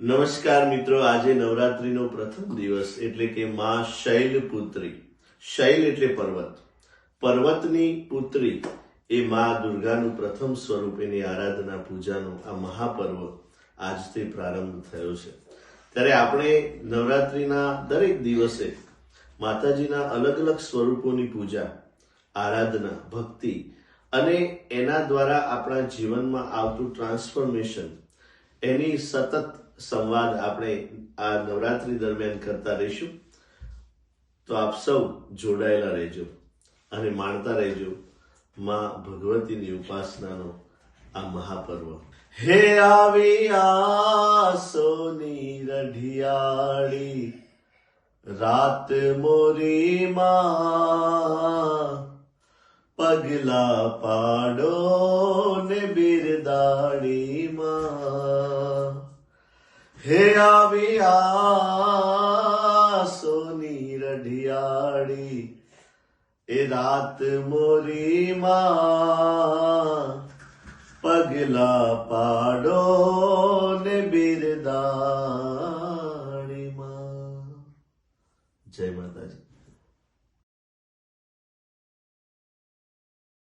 નમસ્કાર મિત્રો, આજે નવરાત્રીનો પ્રથમ દિવસ એટલે કે માં શૈલપુત્રી. શૈલ એટલે પર્વત, પર્વતની પુત્રી એ માં દુર્ગાનું પ્રથમ સ્વરૂપ, એની આરાધના પૂજાનો આ મહાપર્વ આજથી પ્રારંભ થયો છે. ત્યારે આપણે નવરાત્રીના દરેક દિવસે માતાજીના અલગ અલગ સ્વરૂપોની પૂજા, આરાધના, ભક્તિ અને એના દ્વારા આપણા જીવનમાં આવતું ટ્રાન્સફોર્મેશન, એની સતત સંવાદ આપણે આ નવરાત્રી દરમિયાન કરતા રહીશું. તો આપ સૌ જોડાયેલા રહેજો અને માણતા રહેજો માં ભગવતીની ઉપાસનાનો આ મહાપર્વ. હે આવી આસોની રઢિયાળી રાત મોરી માં, પગલા પાડો ને બિરદાડી માં. હે આવી આસોની રઢિયાળી એ રાત મોરી માં, પગલા પાડો ને બિરદાડી માં. જય માતાજી.